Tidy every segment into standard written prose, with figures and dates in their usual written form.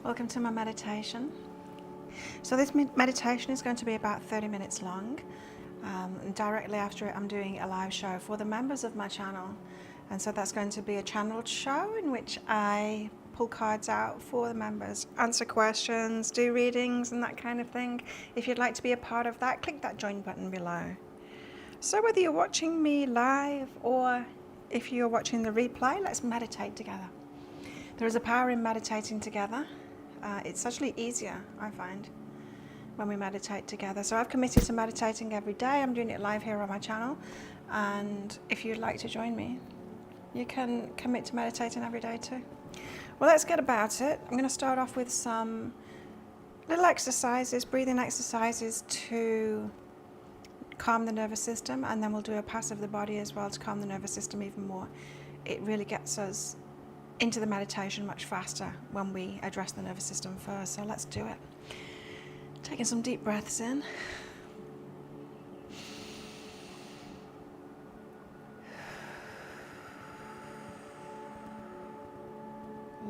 Welcome to my meditation. So this meditation is going to be about 30 minutes long. And directly after it I'm doing a live show for the members of my channel. And so that's going to be a channeled show in which I pull cards out for the members, answer questions, do readings and that kind of thing. If you'd like to be a part of that, click that join button below. So whether you're watching me live or if you're watching the replay, let's meditate together. There is a power in meditating together. It's actually easier, I find, when we meditate together. So I've committed to meditating every day. I'm doing it live here on my channel. And if you'd like to join me, you can commit to meditating every day too. Well, let's get about it. I'm going to start off with some little exercises, breathing exercises to calm the nervous system, and then we'll do a pass of the body as well to calm the nervous system even more. It really gets us into the meditation much faster when we address the nervous system first. So let's do it. Taking some deep breaths in.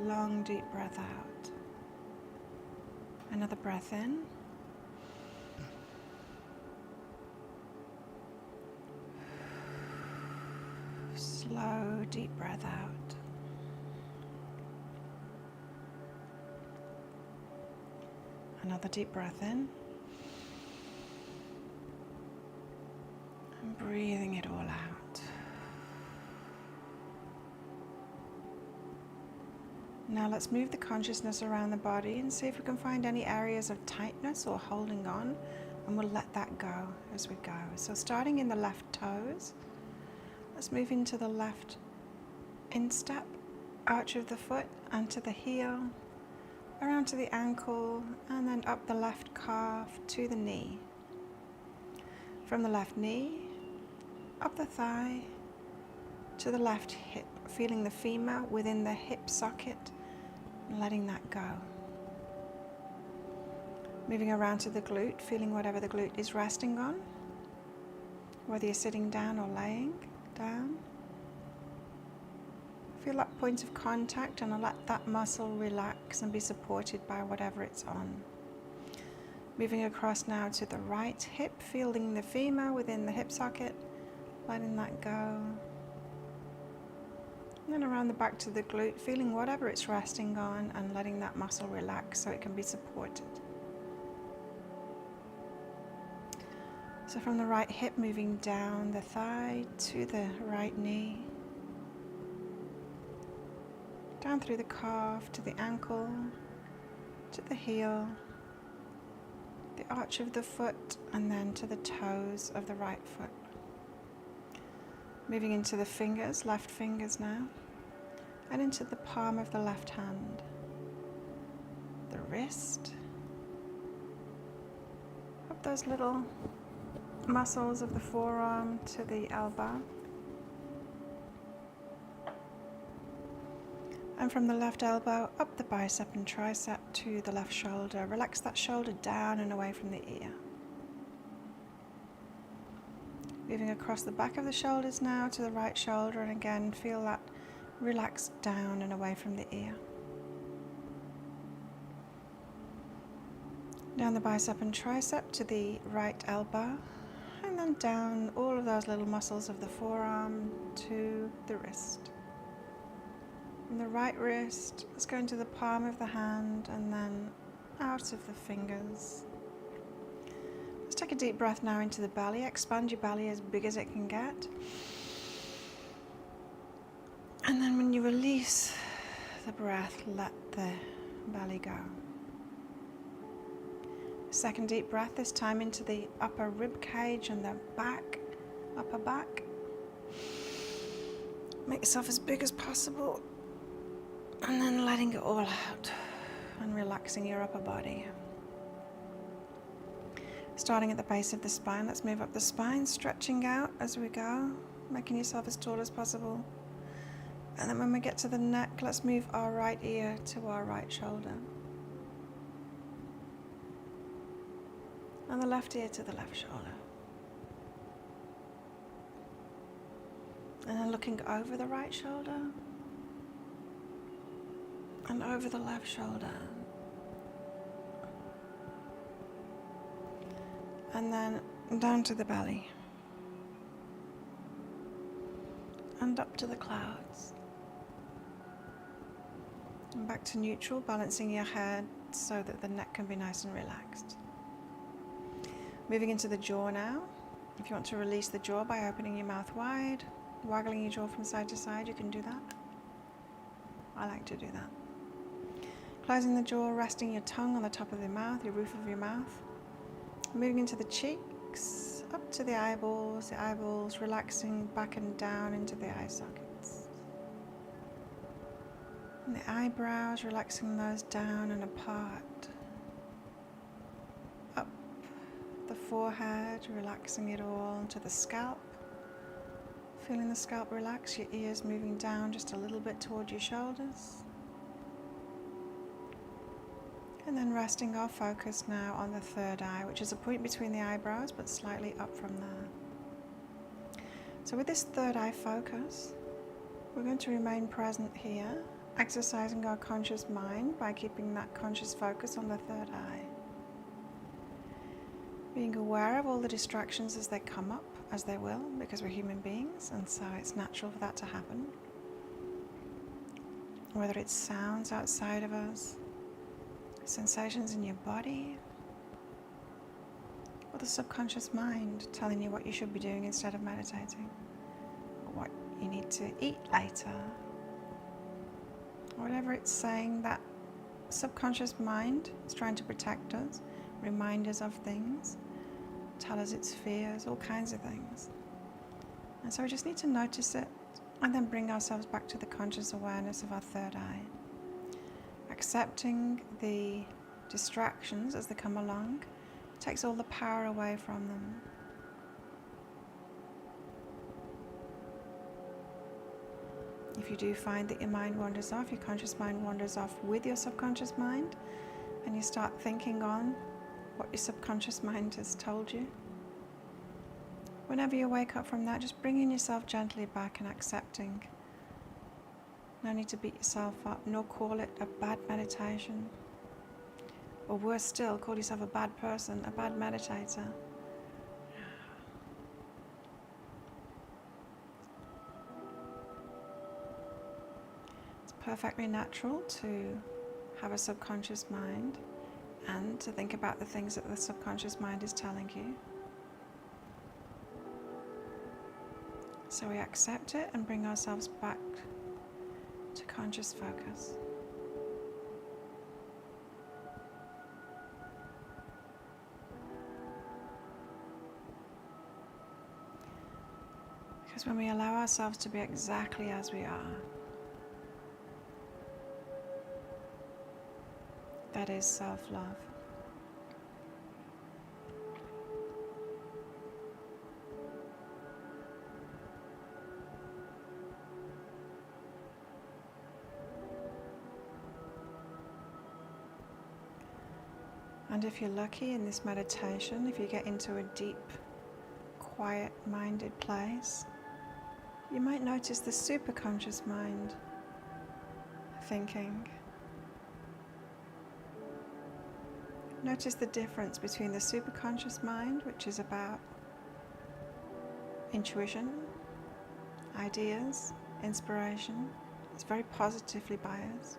Long deep breath out. Another breath in. Slow deep breath out. Another deep breath in. And breathing it all out. Now let's move the consciousness around the body and see if we can find any areas of tightness or holding on, and we'll let that go as we go. So starting in the left toes, let's move into the left instep, arch of the foot, and to the heel, around to the ankle, and then up the left calf to the knee. From the left knee, up the thigh, to the left hip, feeling the femur within the hip socket, and letting that go. Moving around to the glute, feeling whatever the glute is resting on, whether you're sitting down or laying down. Feel that point of contact and let that muscle relax and be supported by whatever it's on. Moving across now to the right hip, feeling the femur within the hip socket, letting that go. And then around the back to the glute, feeling whatever it's resting on and letting that muscle relax so it can be supported. So from the right hip, moving down the thigh to the right knee, down through the calf to the ankle, to the heel, the arch of the foot, and then to the toes of the right foot. Moving into the fingers, left fingers now, and into the palm of the left hand, the wrist, up those little muscles of the forearm to the elbow. And from the left elbow, up the bicep and tricep to the left shoulder. Relax that shoulder down and away from the ear. Moving across the back of the shoulders now to the right shoulder, and again feel that relax down and away from the ear. Down the bicep and tricep to the right elbow, and then down all of those little muscles of the forearm to the wrist. From the right wrist, let's go into the palm of the hand and then out of the fingers. Let's take a deep breath now into the belly. Expand your belly as big as it can get. And then when you release the breath, let the belly go. Second deep breath, this time into the upper rib cage and the back, upper back. Make yourself as big as possible. And then letting it all out and relaxing your upper body. Starting at the base of the spine, let's move up the spine, stretching out as we go, making yourself as tall as possible. And then when we get to the neck, let's move our right ear to our right shoulder. And the left ear to the left shoulder. And then looking over the right shoulder. And over the left shoulder, And then down to the belly. And up to the clouds. And back to neutral, balancing your head so that the neck can be nice and relaxed. Moving into the jaw now. If you want to release the jaw by opening your mouth wide, waggling your jaw from side to side, you can do that. I like to do that. Closing the jaw, resting your tongue on the top of the mouth, your roof of your mouth. Moving into the cheeks, up to the eyeballs relaxing back and down into the eye sockets. And the eyebrows, relaxing those down and apart. Up the forehead, relaxing it all into the scalp. Feeling the scalp relax, your ears moving down just a little bit toward your shoulders. And then resting our focus now on the third eye, which is a point between the eyebrows but slightly up from there. So with this third eye focus, we're going to remain present here, exercising our conscious mind by keeping that conscious focus on the third eye. Being aware of all the distractions as they come up, as they will, because we're human beings, and so it's natural for that to happen. Whether it's sounds outside of us, sensations in your body, or the subconscious mind telling you what you should be doing instead of meditating, or what you need to eat later, whatever it's saying, that subconscious mind is trying to protect us, remind us of things, tell us its fears, all kinds of things. And so we just need to notice it and then bring ourselves back to the conscious awareness of our third eye. Accepting the distractions as they come along takes all the power away from them. If you do find that your mind wanders off, your conscious mind wanders off with your subconscious mind, and you start thinking on what your subconscious mind has told you, whenever you wake up from that, just bringing yourself gently back and accepting. No need to beat yourself up, nor call it a bad meditation. Or worse still, call yourself a bad person, a bad meditator. It's perfectly natural to have a subconscious mind and to think about the things that the subconscious mind is telling you. So we accept it and bring ourselves back to conscious focus. Because when we allow ourselves to be exactly as we are, that is self-love. And if you're lucky in this meditation, if you get into a deep, quiet-minded place, you might notice the superconscious mind thinking. Notice the difference between the superconscious mind, which is about intuition, ideas, inspiration. It's very positively biased,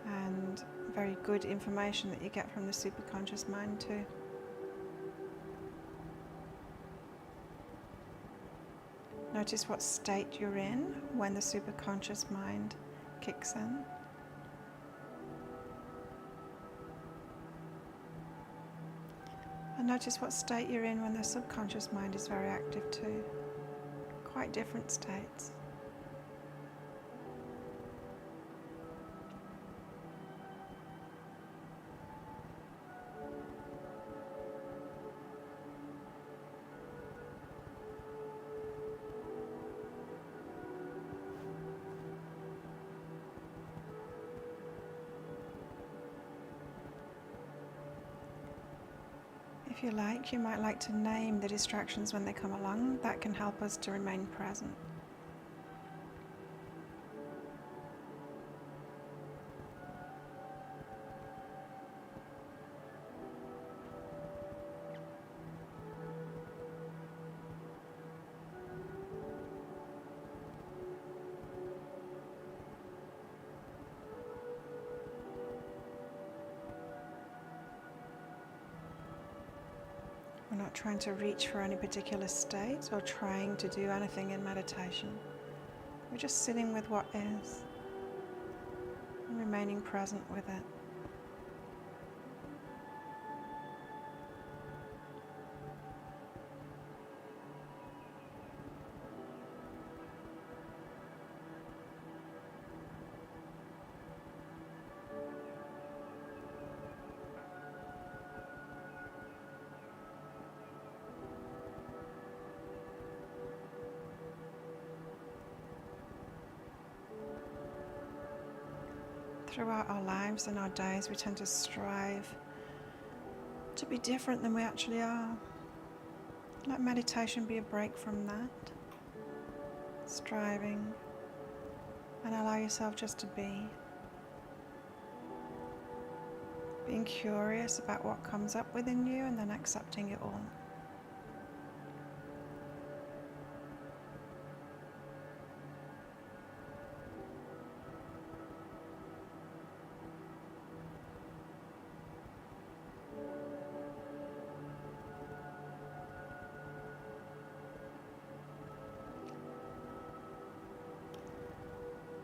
and very good information that you get from the superconscious mind too. Notice what state you're in when the superconscious mind kicks in. And notice what state you're in when the subconscious mind is very active too. Quite different states. If you like, you might like to name the distractions when they come along. That can help us to remain present. not trying to reach for any particular state or trying to do anything in meditation. We're just sitting with what is and remaining present with it. Throughout our lives and our days, we tend to strive to be different than we actually are. Let meditation be a break from that, striving, and allow yourself just to be. Being curious about what comes up within you and then accepting it all.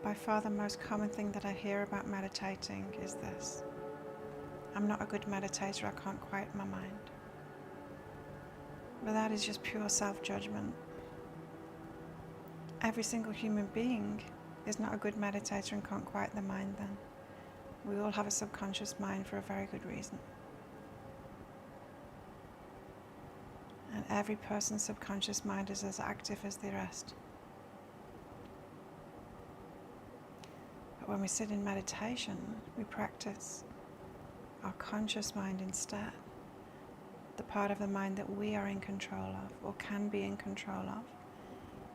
By far the most common thing that I hear about meditating is this: I'm not a good meditator, I can't quiet my mind. But that is just pure self-judgment. Every single human being is not a good meditator and can't quiet the mind then. We all have a subconscious mind for a very good reason. And every person's subconscious mind is as active as the rest. But when we sit in meditation, we practice our conscious mind instead, the part of the mind that we are in control of or can be in control of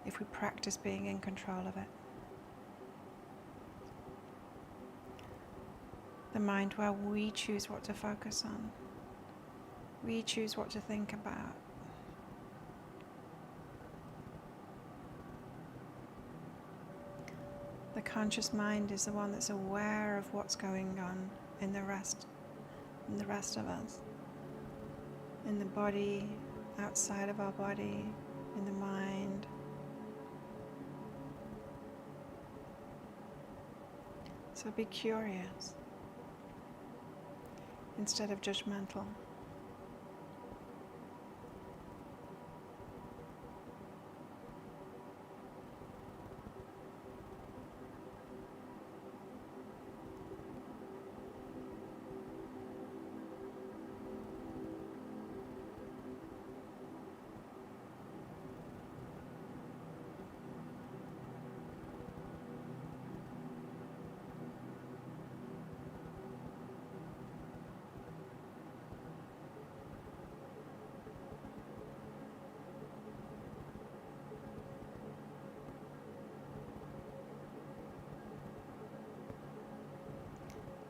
if we practice being in control of it. The mind where we choose what to focus on, we choose what to think about. The conscious mind is the one that's aware of what's going on in the rest of us. In the body, outside of our body, in the mind. So be curious instead of judgmental.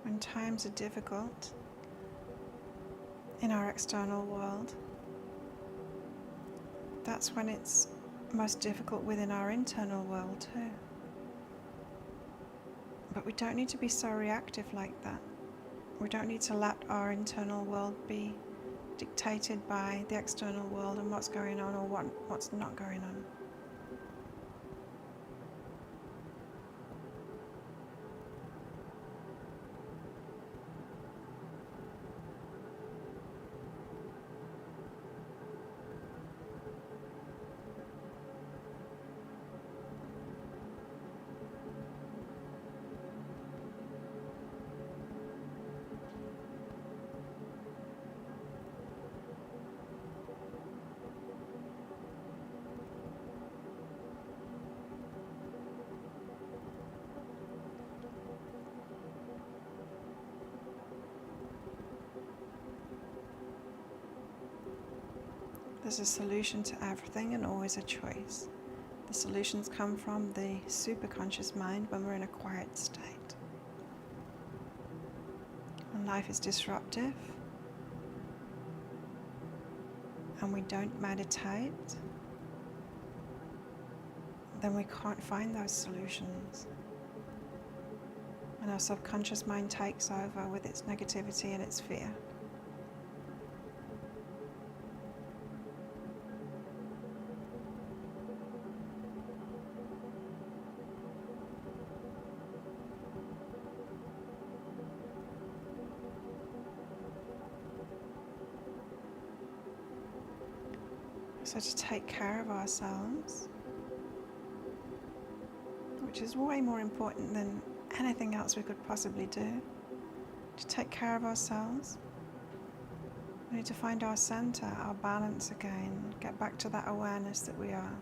When times are difficult in our external world, that's when it's most difficult within our internal world too. But we don't need to be so reactive like that. We don't need to let our internal world be dictated by the external world and what's going on or what's not going on. There's a solution to everything and always a choice. The solutions come from the superconscious mind when we're in a quiet state. When life is disruptive and we don't meditate, then we can't find those solutions. And our subconscious mind takes over with its negativity and its fear. So to take care of ourselves, which is way more important than anything else we could possibly do, to take care of ourselves, we need to find our center, our balance again, get back to that awareness that we are.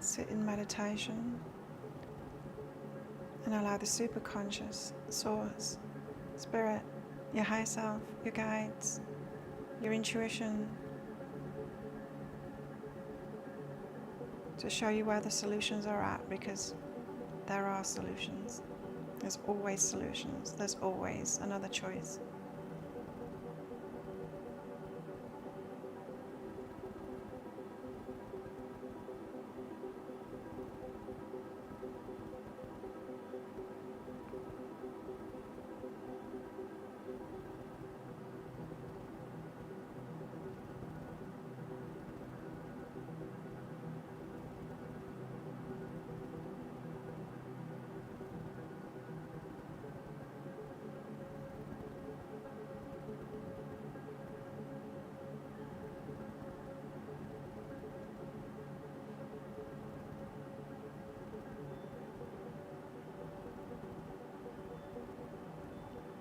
Sit in meditation and allow the superconscious, source, spirit, your higher self, your guides, your intuition to show you where the solutions are at, because there are solutions. There's always solutions. There's always another choice.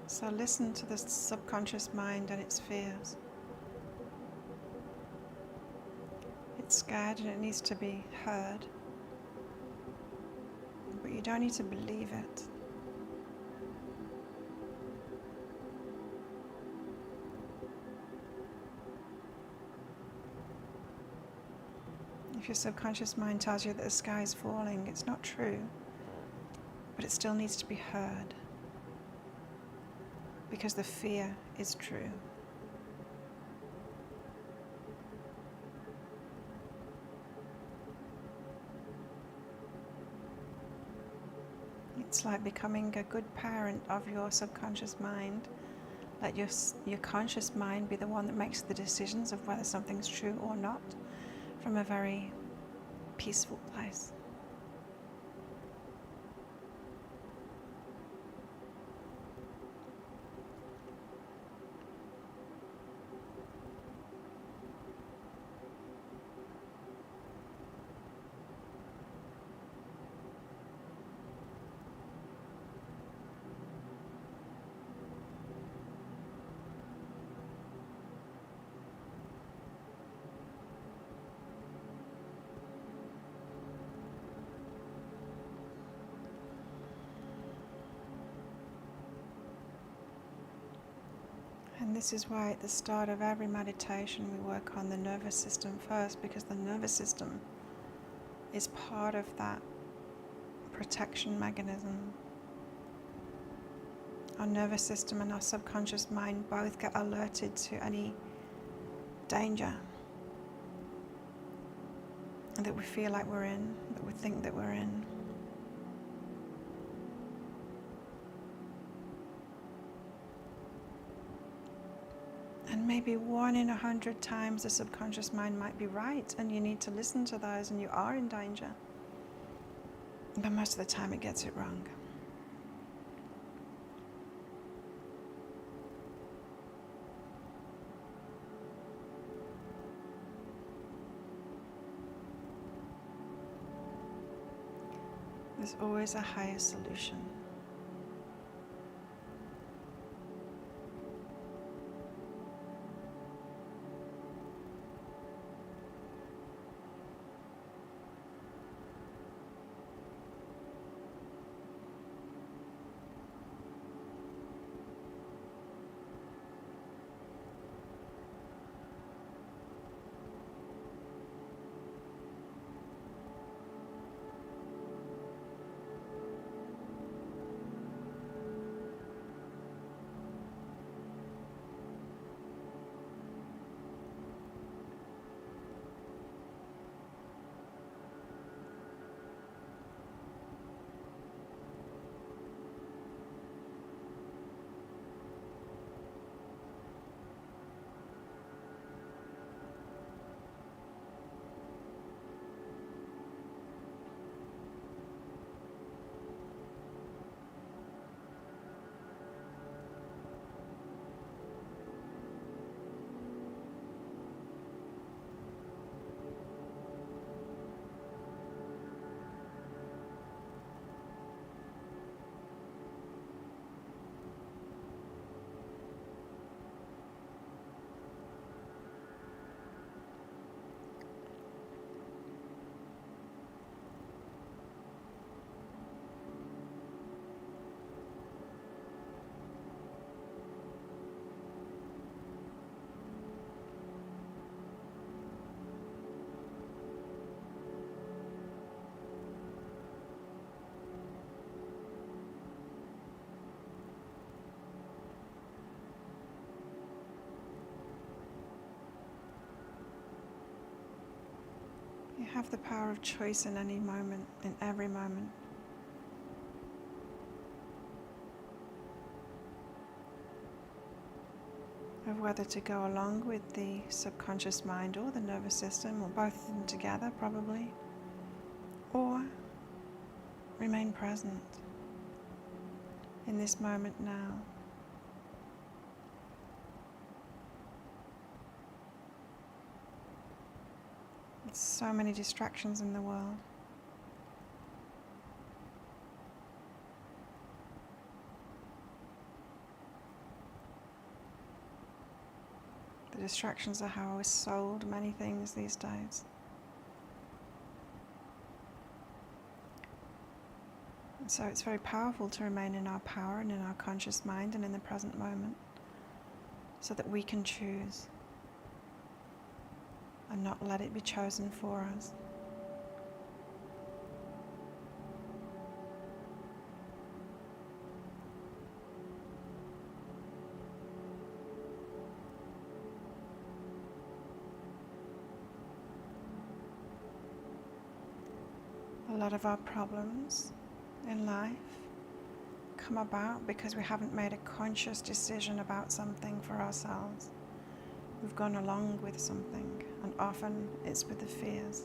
So listen to the subconscious mind and its fears. It's scared and it needs to be heard. But you don't need to believe it. If your subconscious mind tells you that the sky is falling, it's not true. But it still needs to be heard. Because the fear is true. It's like becoming a good parent of your subconscious mind. Let your conscious mind be the one that makes the decisions of whether something's true or not, from a very peaceful place. And this is why at the start of every meditation we work on the nervous system first, because the nervous system is part of that protection mechanism. Our nervous system and our subconscious mind both get alerted to any danger that we feel like we're in, that we think that we're in. And maybe 1 in 100 times the subconscious mind might be right, and you need to listen to those and you are in danger. But most of the time it gets it wrong. There's always a higher solution. have the power of choice in any moment, in every moment. Of whether to go along with the subconscious mind or the nervous system, or both of them together probably, or remain present in this moment now. There's so many distractions in the world. The distractions are how we're sold many things these days. And so it's very powerful to remain in our power and in our conscious mind and in the present moment, so that we can choose and not let it be chosen for us. A lot of our problems in life come about because we haven't made a conscious decision about something for ourselves. We've gone along with something, and often it's with the fears.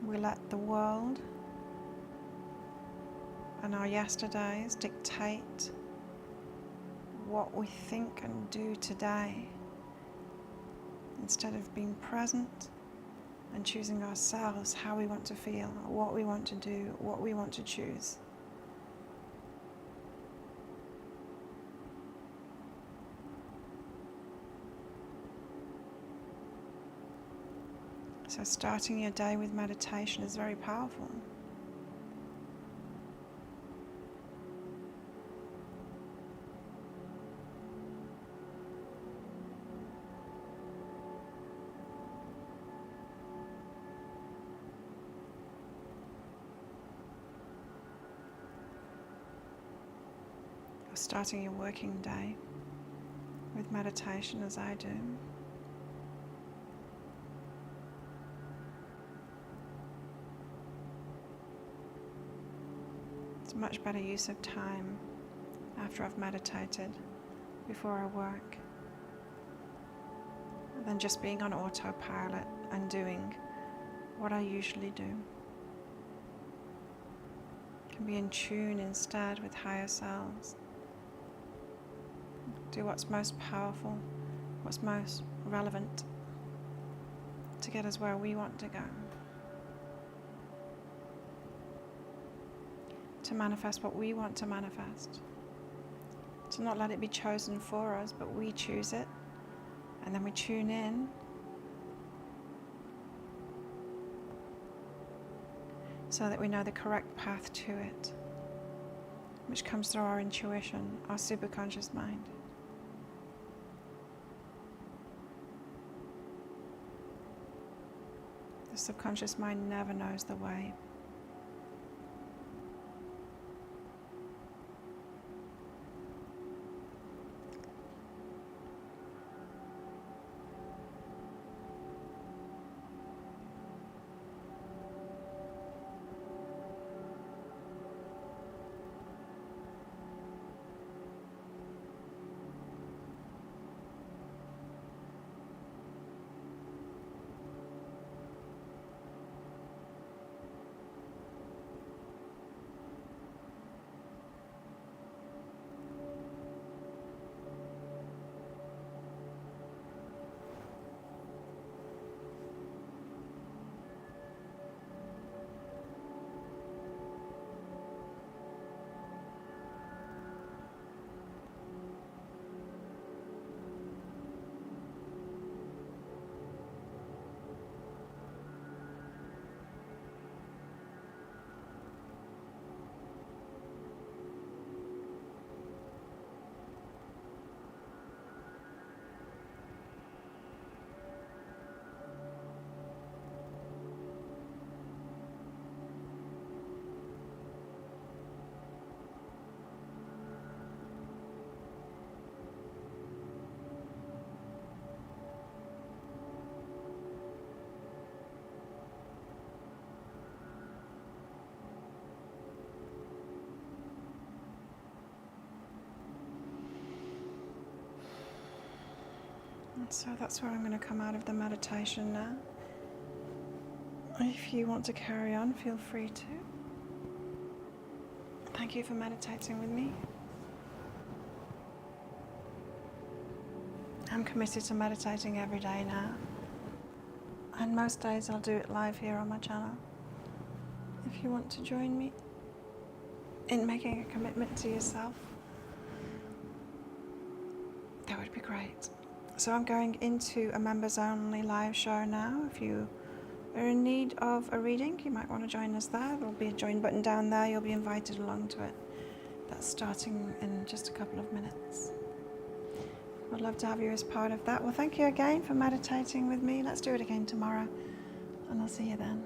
We let the world and our yesterdays dictate what we think and do today, instead of being present and choosing ourselves how we want to feel, what we want to do, what we want to choose. So starting your day with meditation is very powerful. Or starting your working day with meditation, as I do. It's a much better use of time after I've meditated before I work than just being on autopilot and doing what I usually do. Can be in tune instead with higher selves. Do what's most powerful, what's most relevant to get us where we want to go. To manifest what we want to manifest. To not let it be chosen for us, but we choose it, and then we tune in so that we know the correct path to it, which comes through our intuition, our superconscious mind. The subconscious mind never knows the way. So that's where I'm going to come out of the meditation now. If you want to carry on, feel free to. Thank you for meditating with me. I'm committed to meditating every day now. And most days I'll do it live here on my channel. If you want to join me in making a commitment to yourself, that would be great. So I'm going into a members only live show now. If you are in need of a reading, you might want to join us there. There'll be a join button down there. You'll be invited along to it. That's starting in just a couple of minutes. I'd love to have you as part of that. Well, thank you again for meditating with me. Let's do it again tomorrow, and I'll see you then.